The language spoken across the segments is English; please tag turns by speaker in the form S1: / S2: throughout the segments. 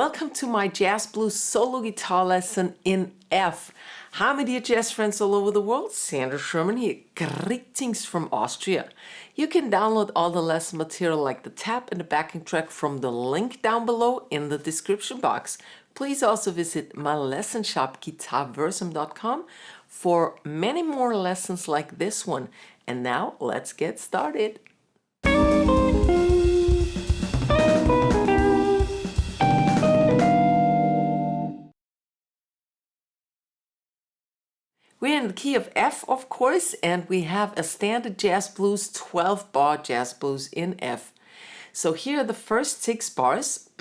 S1: Welcome to my Jazz Blues solo guitar lesson in F. Hi, my dear jazz friends all over the world. Sandra, Sherman here. Greetings from Austria. You can download all the lesson material like the tab and the backing track from the link down below in the description box. Please also visit my lesson shop GuitarVersum.com for many more lessons like this one. And now let's get started. We're in the key of F, of course, and we have a standard jazz blues, 12-bar jazz blues in F. So here are the first 6 bars.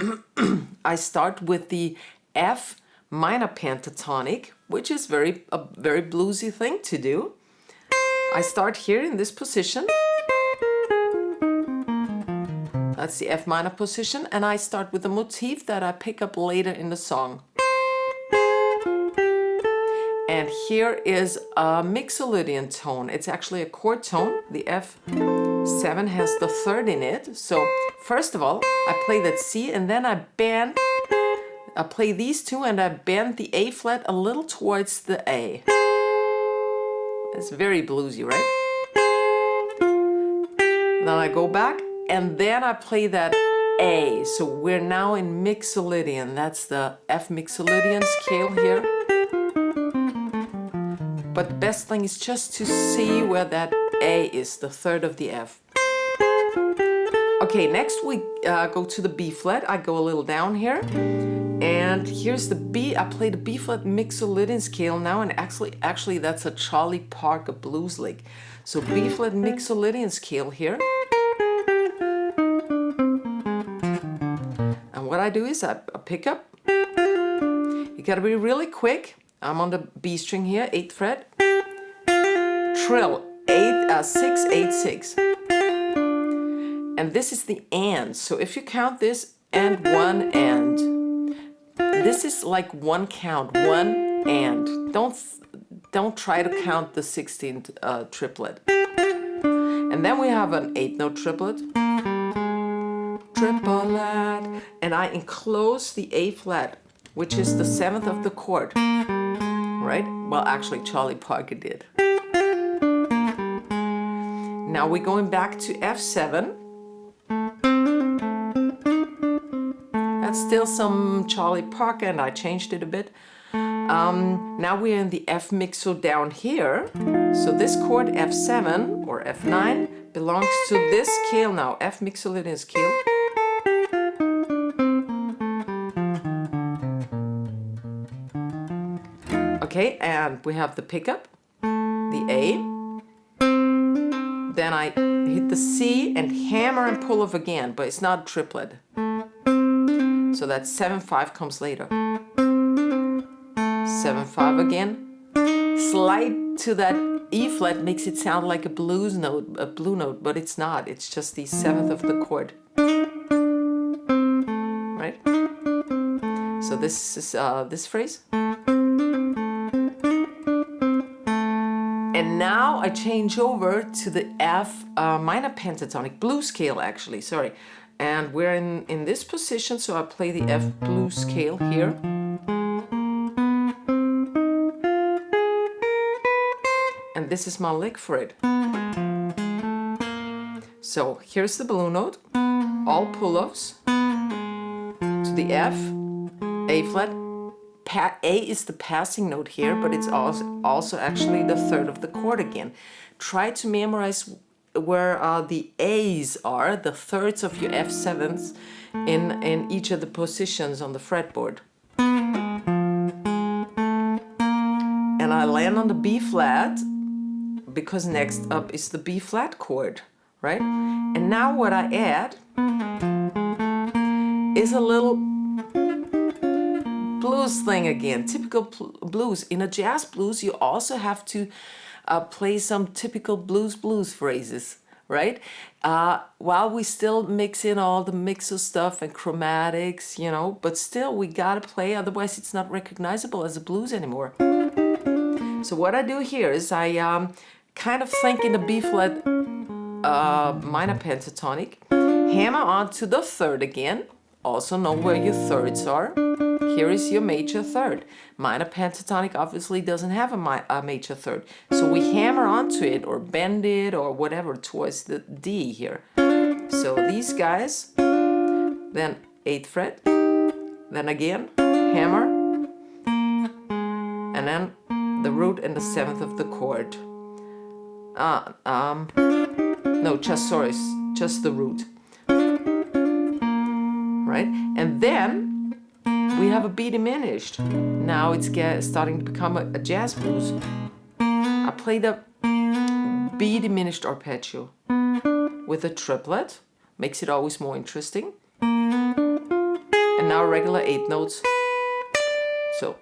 S1: I start with the F minor pentatonic, which is a very bluesy thing to do. I start here in this position. That's the F minor position, and I start with a motif that I pick up later in the song. And here is a mixolydian tone. It's actually a chord tone. The F7 has the third in it. So first of all, I play that C and then I play these two and I bend the A flat a little towards the A. It's very bluesy, right? Then I go back and then I play that A. So we're now in mixolydian. That's the F mixolydian scale here. But the best thing is just to see where that A is, the third of the F. Okay, next we go to the B flat. I go a little down here. And here's the B. I play the B flat mixolydian scale now, and actually that's a Charlie Parker blues lick. So B flat mixolydian scale here. And what I do is I pick up. You gotta be really quick. I'm on the B string here, 8th fret. Trill, 6, 8, 6. And this is the and. So if you count this and 1 and. This is like one count, 1 and. Don't try to count the 16th triplet. And then we have an 8-note triplet. Triplet. And I enclose the A flat, which is the 7th of the chord. Right? Well, actually, Charlie Parker did. Now we're going back to F7. That's still some Charlie Parker, and I changed it a bit. Now we're in the F mixo down here. So this chord F7 or F9 belongs to this scale now, F mixolydian scale. Okay, and we have the pickup, the A. Then I hit the C and hammer and pull off again, but it's not a triplet. So that 7-5 comes later. 7-5 again. Slide to that E flat makes it sound like a blues note, a blue note, but it's not. It's just the 7th of the chord. Right? So this is this phrase. And now I change over to the F minor pentatonic blues scale, actually, sorry. And we're in this position, so I play the F blues scale here. And this is my lick for it. So here's the blue note, all pull-offs to the F, A flat. A is the passing note here, but it's also actually the third of the chord again. Try to memorize where the A's are, the thirds of your F7s in each of the positions on the fretboard. And I land on the B flat because next up is the B flat chord, right? And now what I add is a little blues thing again, typical blues. In a jazz blues, you also have to play some typical blues phrases, right? While we still mix in all the mixo stuff and chromatics, you know, but still we gotta play, otherwise it's not recognizable as a blues anymore. So what I do here is I kind of think in the B flat minor pentatonic, hammer on to the third again, also know where your thirds are. Here is your major third. Minor pentatonic obviously doesn't have a major third. So we hammer onto it or bend it or whatever towards the D here. So these guys, then 8th fret, then again, hammer, and then the root and the 7th of the chord. No, just the root. Right? And then we have a B diminished. Now it's starting to become a jazz blues. I play the B diminished arpeggio with a triplet. Makes it always more interesting. And now regular 8 notes. So.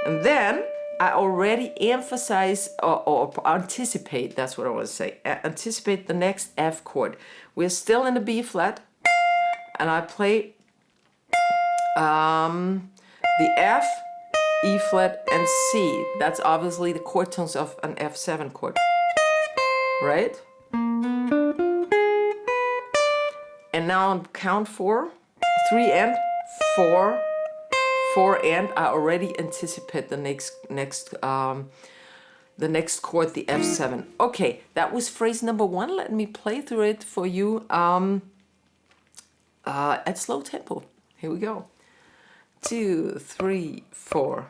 S1: And then I already emphasize or anticipate, that's what I want to say, anticipate the next F chord. We're still in the B flat, and I play the F, E flat, and C. That's obviously the chord tones of an F7 chord, right? And now on count 4, 3 and 4, 4 and I already anticipate the next chord, the F7. Okay, that was phrase number 1. Let me play through it for you at slow tempo. Here we go. 2, 3, 4.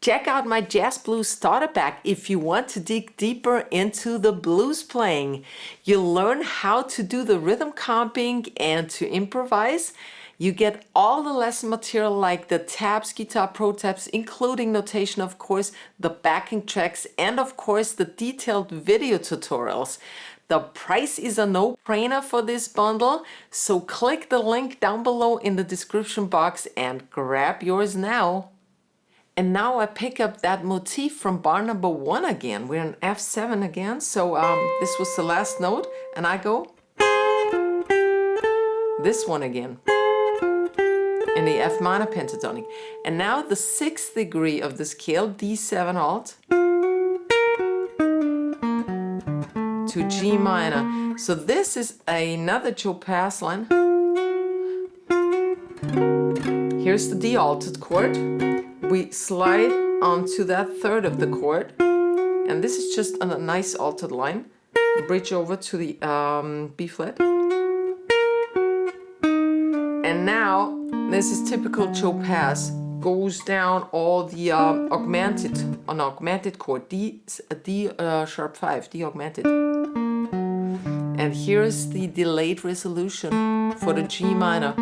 S1: Check out my Jazz Blues Starter Pack if you want to dig deeper into the blues playing. You'll learn how to do the rhythm comping and to improvise. You get all the lesson material like the tabs, guitar pro tabs, including notation of course, the backing tracks, and of course the detailed video tutorials. The price is a no-brainer for this bundle, so click the link down below in the description box and grab yours now. And now I pick up that motif from bar number 1 again. We're in F7 again, so this was the last note, and I go this one again in the F minor pentatonic. And now the 6th degree of the scale, D7 alt to G minor. So this is another Joe Pass line. Here's the D altered chord. We slide onto that 3rd of the chord, and this is just a nice altered line. Bridge over to the B flat. And now, this is typical Joe Pass, goes down all the augmented chord, D sharp 5, D augmented. And here's the delayed resolution for the G minor.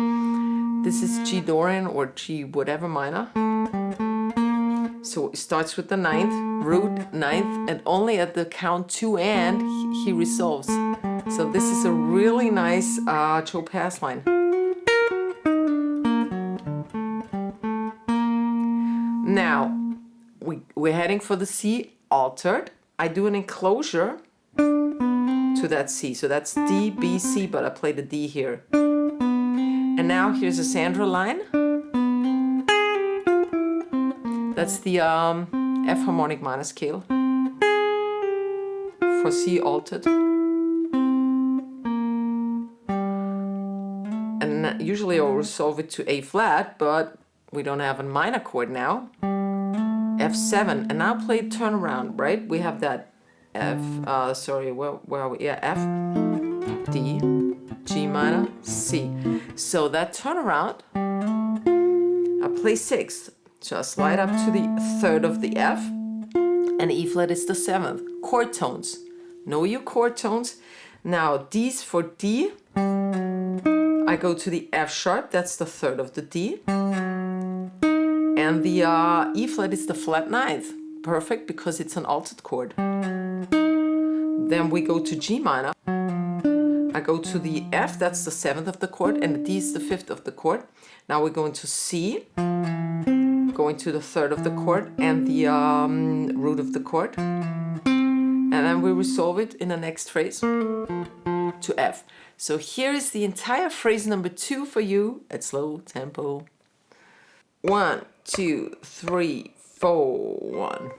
S1: This is G Dorian or G whatever minor. So it starts with the 9th, root 9th, and only at the count 2 and he resolves. So this is a really nice Joe Pass line. Now, we're heading for the C altered. I do an enclosure to that C. So that's D, B, C, but I play the D here. And now here's a Sandra line. That's the F harmonic minor scale for C altered. And usually I'll resolve it to A flat, but we don't have a minor chord now. F7, and now play turnaround, right? We have that F, where are we? Yeah, F, D, G minor, C. So that turnaround, I play 6th. So I slide up to the 3rd of the F, and E flat is the 7th. Chord tones. Know your chord tones. Now D's for D. I go to the F sharp, that's the 3rd of the D. And the E flat is the flat 9th. Perfect, because it's an altered chord. Then we go to G minor. I go to the F, that's the 7th of the chord, and the D is the 5th of the chord. Now we're going to C. going to the third of the chord and the root of the chord. And then we resolve it in the next phrase to F. So here is the entire phrase number 2 for you at slow tempo. 1, 2, 3, 4, 1.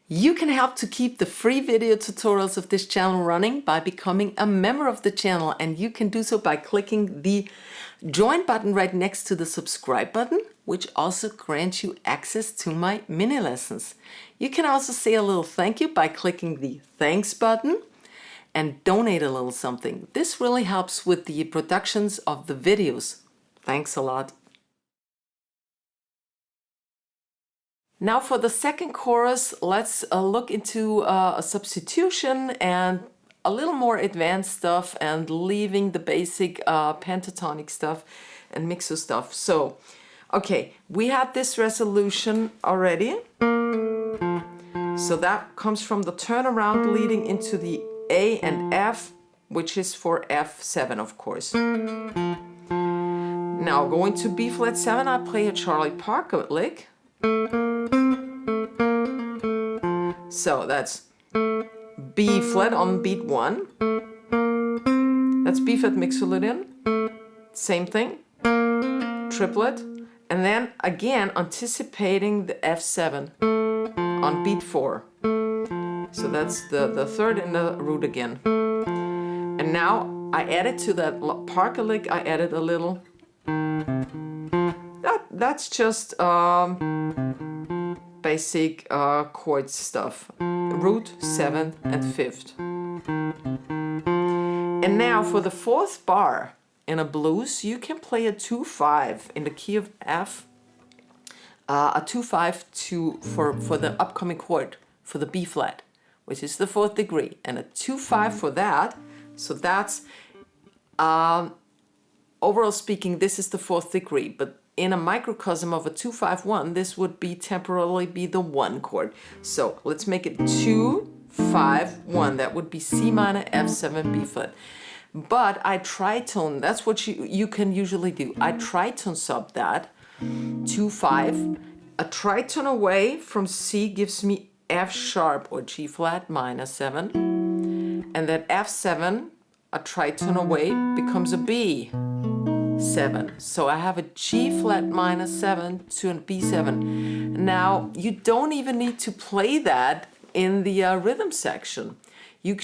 S1: You can help to keep the free video tutorials of this channel running by becoming a member of the channel, and you can do so by clicking the join button right next to the subscribe button, which also grants you access to my mini lessons. You can also say a little thank you by clicking the thanks button and donate a little something. This really helps with the productions of the videos. Thanks a lot. Now for the second chorus, let's look into a substitution and a little more advanced stuff and leaving the basic pentatonic stuff and mixo stuff. So, okay, we had this resolution already. So that comes from the turnaround leading into the A and F, which is for F7, of course. Now going to B flat 7, I play a Charlie Parker lick. So that's B flat on beat 1. That's B flat mixolydian. Same thing. Triplet. And then again anticipating the F7 on beat 4. So that's the third in the root again. And now I added to that Parker lick, I added a little. That's just basic chord stuff. Root, 7th, and 5th. And now for the 4th bar in a blues, you can play a 2-5 in the key of F. A 2-5 for the upcoming chord, for the B flat, which is the 4th degree, and a 2-5 for that. So that's, overall speaking, this is the 4th degree, but in a microcosm of a 2-5-1, this would be temporarily be the 1 chord. So let's make it 2-5-1. That would be C minor, F7, B flat. But I tritone, that's what you can usually do. I tritone sub that, 2-5. A tritone away from C gives me F sharp or G flat minor 7. And that F7, a tritone away, becomes a B. 7. So I have a G flat minor 7 to a B7. Now you don't even need to play that in the rhythm section. You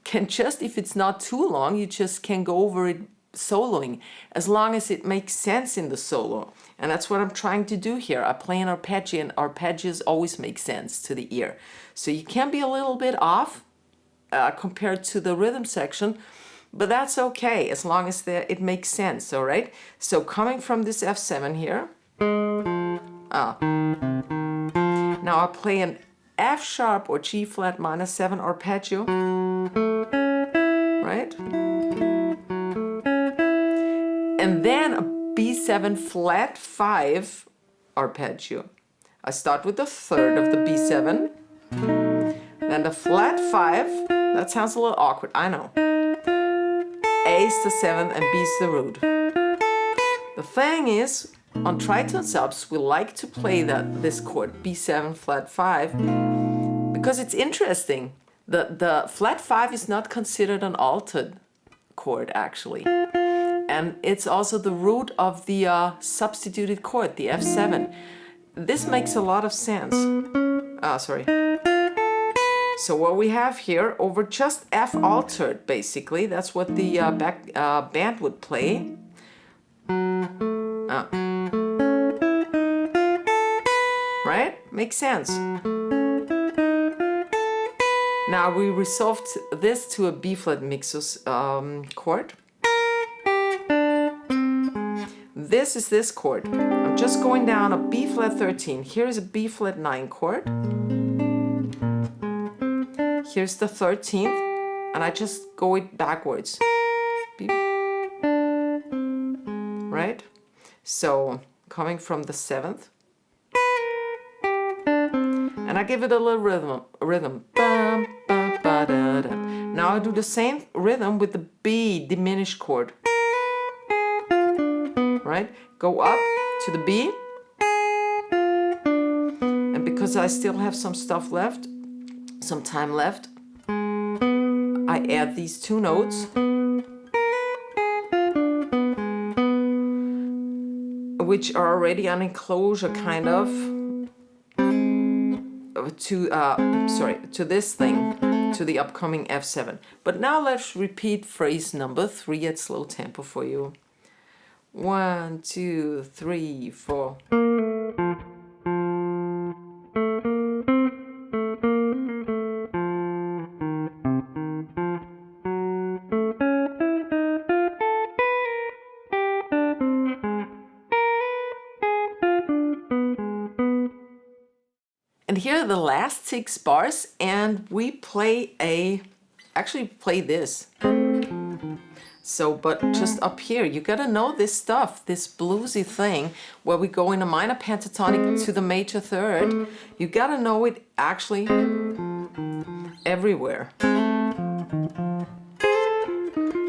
S1: can just, if it's not too long, you just can go over it soloing, as long as it makes sense in the solo. And that's what I'm trying to do here. I play an arpeggio, and arpeggios always make sense to the ear. So you can be a little bit off compared to the rhythm section, but that's okay, as long as it makes sense, all right? So coming from this F7 here, now I play an F sharp or G flat minor 7 arpeggio, right? And then a B7 flat 5 arpeggio. I start with the third of the B7, then the flat 5, that sounds a little awkward, I know. A is the 7th and B is the root. The thing is, on tritone subs, we like to play this chord, B7 flat 5, because it's interesting. The flat 5 is not considered an altered chord, actually. And it's also the root of the substituted chord, the F7. This makes a lot of sense. So what we have here, over just F altered, basically, that's what the band would play. Right? Makes sense. Now we resolved this to a B flat mixus chord. This is this chord. I'm just going down a B flat 13. Here is a B flat 9 chord. Here's the 13th, and I just go it backwards. B. right? So coming from the 7th, and I give it a little rhythm. Bum, ba, ba, da, da. Now I do the same rhythm with the B diminished chord, right? Go up to the B, and because I still have some stuff left, some time left, I add these 2 notes, which are already an enclosure kind of to this thing, to the upcoming F7. But now let's repeat phrase number 3 at slow tempo for you. 1, 2, 3, 4. And here are the last 6 bars, and we actually play this. So, but just up here, you gotta know this stuff, this bluesy thing, where we go in a minor pentatonic to the major 3rd. You gotta know it actually everywhere.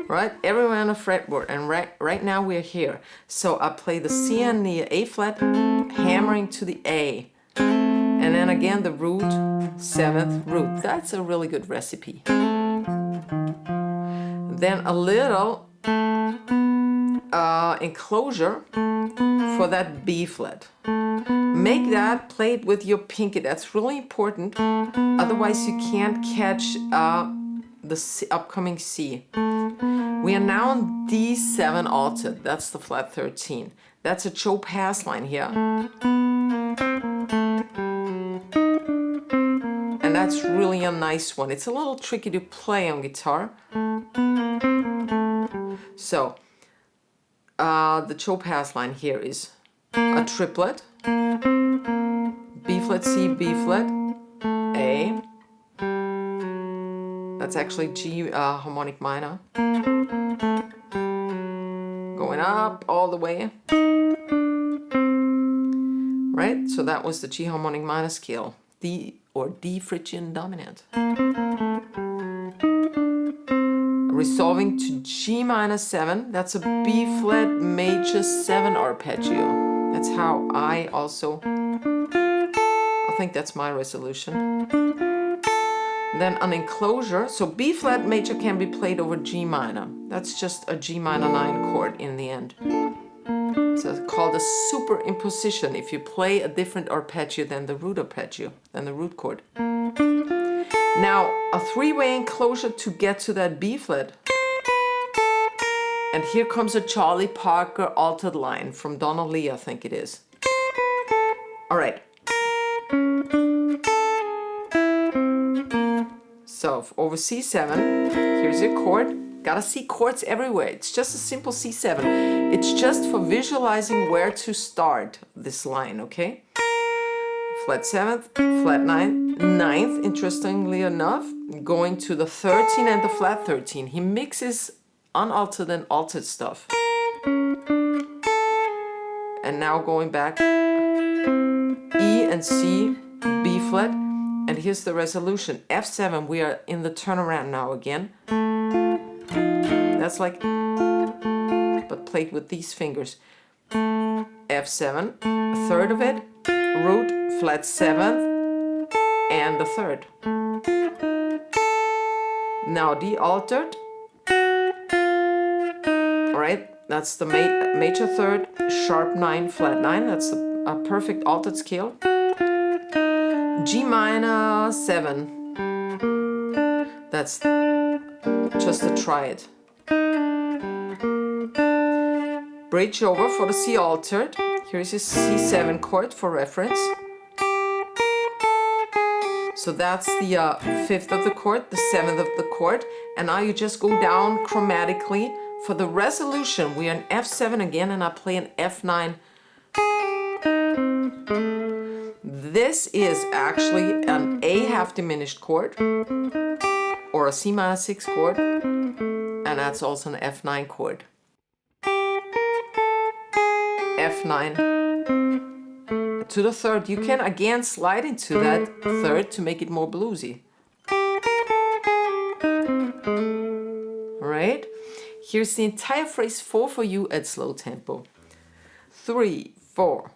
S1: Right? Everywhere on the fretboard, and right now we're here. So I play the C and the A flat, hammering to the A. And then again the root, 7th root. That's a really good recipe. Then a little enclosure for that B flat. Make that, play it with your pinky. That's really important. Otherwise you can't catch the upcoming C. We are now on D7 altered. That's the flat 13. That's a Joe Pass line here. And that's really a nice one. It's a little tricky to play on guitar. So, the Joe Pass line here is a triplet. B flat, C, B flat, A. That's actually G harmonic minor. Going up all the way. Right? So that was the G harmonic minor scale. D or D Phrygian dominant. Resolving to G minor 7. That's a B flat major 7 arpeggio. That's how I think that's my resolution. Then an enclosure. So B flat major can be played over G minor. That's just a G minor 9 chord in the end. So it's called a superimposition if you play a different arpeggio than the root arpeggio, than the root chord. Now a 3-way enclosure to get to that B flat. And here comes a Charlie Parker altered line from Donna Lee, I think it is. All right. So over C7, here's your chord. Gotta see chords everywhere. It's just a simple C7. It's just for visualizing where to start this line, okay? Flat 7th, flat 9th, interestingly enough, going to the 13 and the flat 13. He mixes unaltered and altered stuff. And now going back, E and C, B flat, and here's the resolution. F7, we are in the turnaround now again. That's like, but played with these fingers. F7, a 3rd of it, root, flat 7th, and the 3rd. Now D altered. All right, that's the major 3rd, sharp 9, flat 9. That's a perfect altered scale. G minor 7. That's just a triad. Bridge over for the C altered. Here's his C7 chord for reference. So that's the 5th of the chord, the 7th of the chord. And now you just go down chromatically. For the resolution, we are in F7 again, and I play an F9. This is actually an A half diminished chord, or a C minor 6 chord, and that's also an F9 chord. F9 to the third. You can again slide into that third to make it more bluesy. All right, here's the entire phrase 4 for you at slow tempo. 3, 4.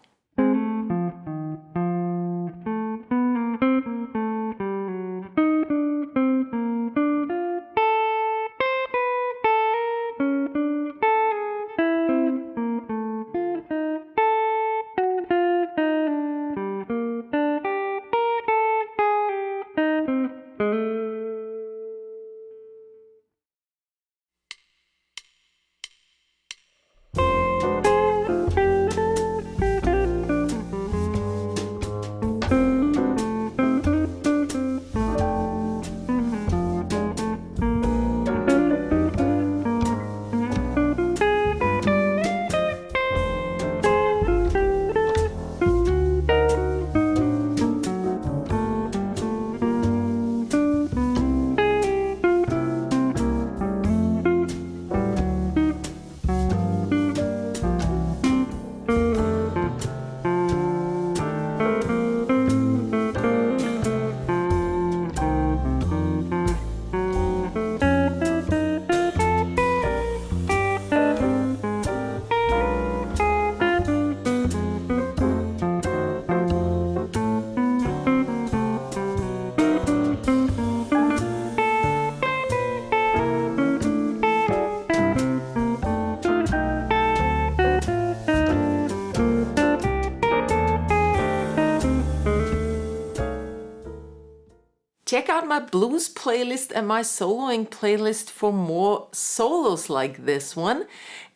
S1: Check out my blues playlist and my soloing playlist for more solos like this one.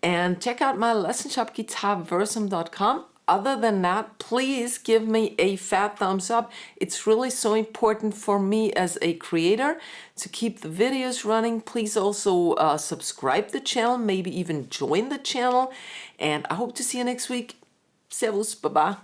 S1: And check out my lesson shop, GuitarVersum.com. Other than that, please give me a fat thumbs up. It's really so important for me as a creator to keep the videos running. Please also subscribe the channel, maybe even join the channel. And I hope to see you next week. Servus, bye-bye.